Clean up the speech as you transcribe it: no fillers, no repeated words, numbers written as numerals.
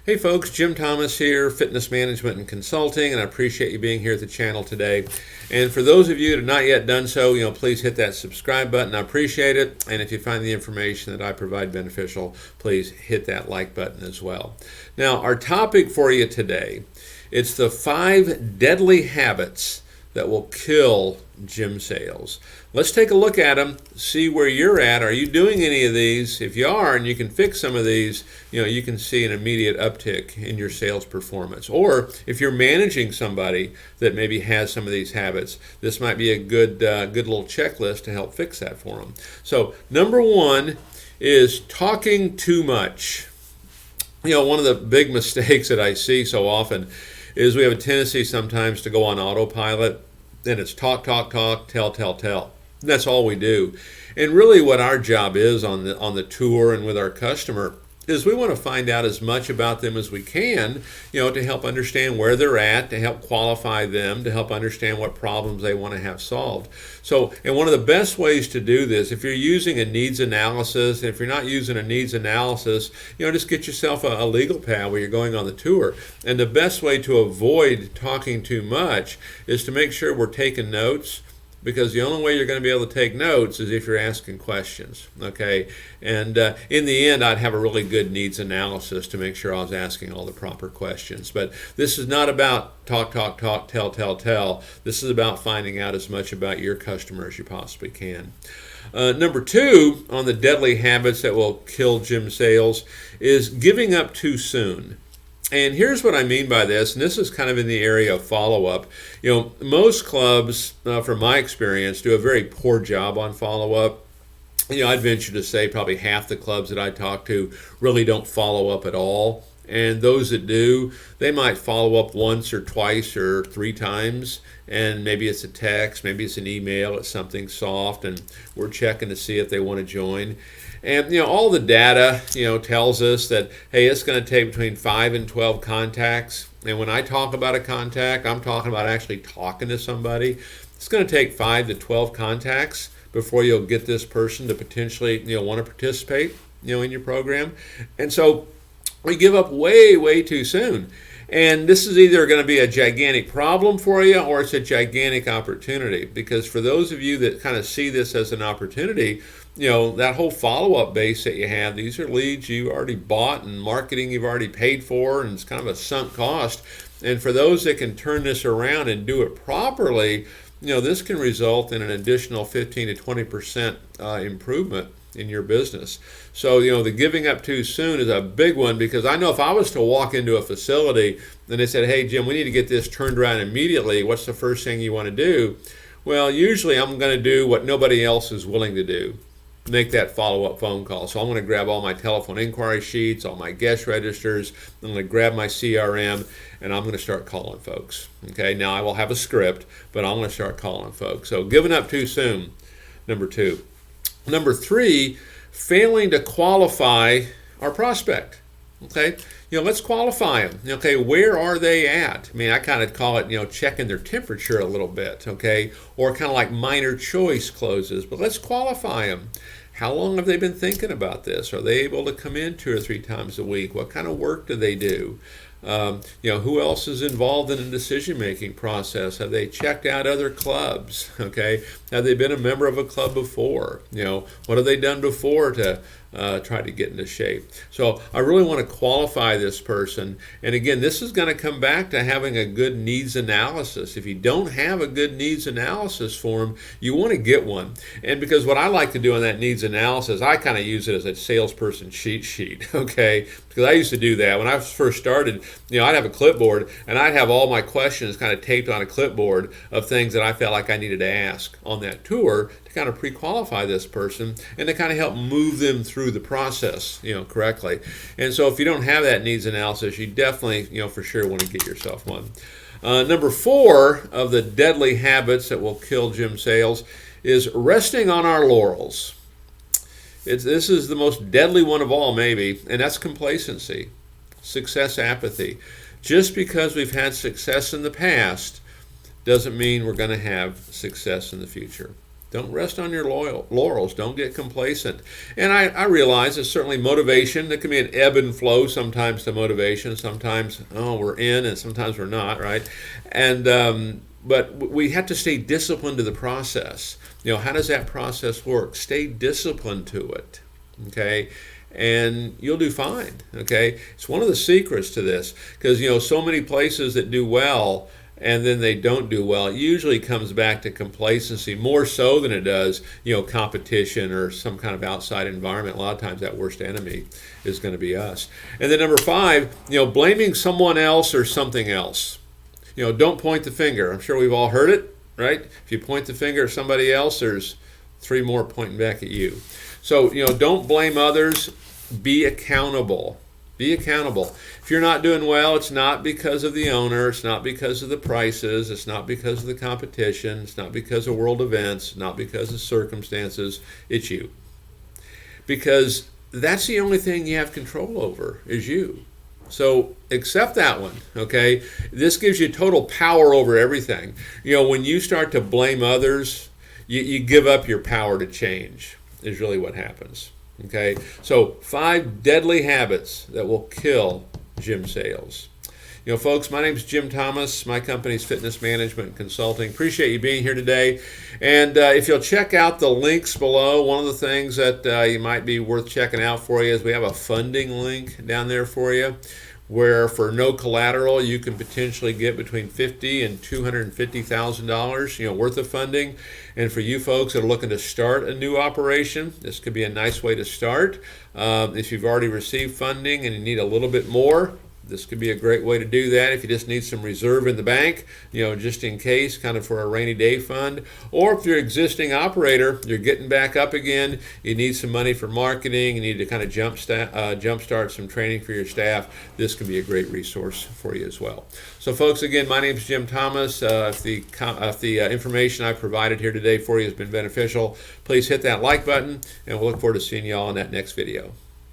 Hey folks, Jim Thomas here, Fitness Management and Consulting, and I appreciate you being here at the channel today. And for those of you that have not yet done so, please hit that subscribe button. I appreciate it. And if you find the information that I provide beneficial, please hit that like button as well. Now, our topic for you today, it's the 5 deadly habits that will kill gym sales. Let's take a look at them, see where you're at. Are you doing any of these? If you are and you can fix some of these, you can see an immediate uptick in your sales performance. Or if you're managing somebody that maybe has some of these habits, this might be a good little checklist to help fix that for them. So number 1 is talking too much. One of the big mistakes that I see so often is we have a tendency sometimes to go on autopilot, and it's talk, talk, talk, tell, tell, tell. And that's all we do. And really what our job is on the tour and with our customer is we want to find out as much about them as we can, to help understand where they're at, to help qualify them, to help understand what problems they want to have solved. So, and one of the best ways to do this, if you're using a needs analysis, and if you're not using a needs analysis, just get yourself a legal pad where you're going on the tour. And the best way to avoid talking too much is to make sure we're taking notes, because the only way you're going to be able to take notes is if you're asking questions, okay? And in the end, I'd have a really good needs analysis to make sure I was asking all the proper questions. But this is not about talk, talk, talk, tell, tell, tell. This is about finding out as much about your customer as you possibly can. Number 2 on the deadly habits that will kill gym sales is giving up too soon. And here's what I mean by this, and this is kind of in the area of follow-up. Most clubs, from my experience, do a very poor job on follow-up. I'd venture to say probably half the clubs that I talk to really don't follow up at all. And those that do, they might follow up once or twice or 3 times, and maybe it's a text, maybe it's an email, it's something soft, and we're checking to see if they want to join. And all the data tells us that, hey, it's going to take between 5 and 12 contacts. And when I talk about a contact, I'm talking about actually talking to somebody. It's going to take 5 to 12 contacts before you'll get this person to potentially want to participate in your program. And so we give up way, way too soon. And this is either going to be a gigantic problem for you or it's a gigantic opportunity. Because for those of you that kind of see this as an opportunity, that whole follow-up base that you have, these are leads you already bought and marketing you've already paid for, and it's kind of a sunk cost. And for those that can turn this around and do it properly, this can result in an additional 15 to 20% improvement in your business. So, the giving up too soon is a big one, because I know if I was to walk into a facility and they said, hey, Jim, we need to get this turned around immediately, what's the first thing you want to do? Well, usually I'm going to do what nobody else is willing to do. Make that follow-up phone call. So I'm going to grab all my telephone inquiry sheets, all my guest registers, I'm going to grab my CRM, and I'm going to start calling folks. Okay, now I will have a script, but I'm going to start calling folks. So giving up too soon, number 2. Number 3, failing to qualify our prospect. Okay, let's qualify them. Okay, where are they at? I mean, I kind of call it, checking their temperature a little bit, okay, or kind of like minor choice closes, but let's qualify them. How long have they been thinking about this? Are they able to come in 2 or 3 times a week? What kind of work do they do? Who else is involved in the decision-making process? Have they checked out other clubs? Okay, have they been a member of a club before? What have they done before to try to get into shape? So I really want to qualify this person. And again, this is going to come back to having a good needs analysis. If you don't have a good needs analysis for them, you want to get one. And because what I like to do on that needs analysis, I kind of use it as a salesperson cheat sheet, okay? Because I used to do that. When I first started, I'd have a clipboard and I'd have all my questions kind of taped on a clipboard of things that I felt like I needed to ask on that tour to kind of pre-qualify this person and to kind of help move them through the process, correctly. And so if you don't have that needs analysis, you definitely, for sure want to get yourself one. Number 4 of the deadly habits that will kill gym sales is resting on our laurels. This is the most deadly one of all, maybe, and that's complacency, success apathy. Just because we've had success in the past doesn't mean we're going to have success in the future. Don't rest on your laurels. Don't get complacent. And I realize it's certainly motivation. There can be an ebb and flow sometimes to motivation. Sometimes, we're in, and sometimes we're not, right? And but we have to stay disciplined to the process. How does that process work? Stay disciplined to it, okay? And you'll do fine, okay? It's one of the secrets to this, because, so many places that do well and then they don't do well, it usually comes back to complacency, more so than it does, competition or some kind of outside environment. A lot of times that worst enemy is going to be us. And then number 5, blaming someone else or something else. Don't point the finger. I'm sure we've all heard it, right? If you point the finger at somebody else, there's 3 more pointing back at you. So, don't blame others. Be accountable. Be accountable. If you're not doing well, it's not because of the owner. It's not because of the prices. It's not because of the competition. It's not because of world events. Not because of circumstances. It's you. Because that's the only thing you have control over is you. So accept that one, okay? This gives you total power over everything. When you start to blame others, you give up your power to change, is really what happens, okay? So 5 deadly habits that will kill gym sales. Folks, my name's Jim Thomas. My company's Fitness Management Consulting. Appreciate you being here today. And if you'll check out the links below, one of the things that you might be worth checking out for you is we have a funding link down there for you, where for no collateral you can potentially get between $50,000 and $250,000 worth of funding. And for you folks that are looking to start a new operation, this could be a nice way to start. If you've already received funding and you need a little bit more, this could be a great way to do that. If you just need some reserve in the bank, just in case, kind of for a rainy day fund. Or if you're an existing operator, you're getting back up again, you need some money for marketing, you need to kind of jumpstart some training for your staff, this can be a great resource for you as well. So folks, again, my name is Jim Thomas. If the information I provided here today for you has been beneficial, please hit that like button, and we'll look forward to seeing you all in that next video.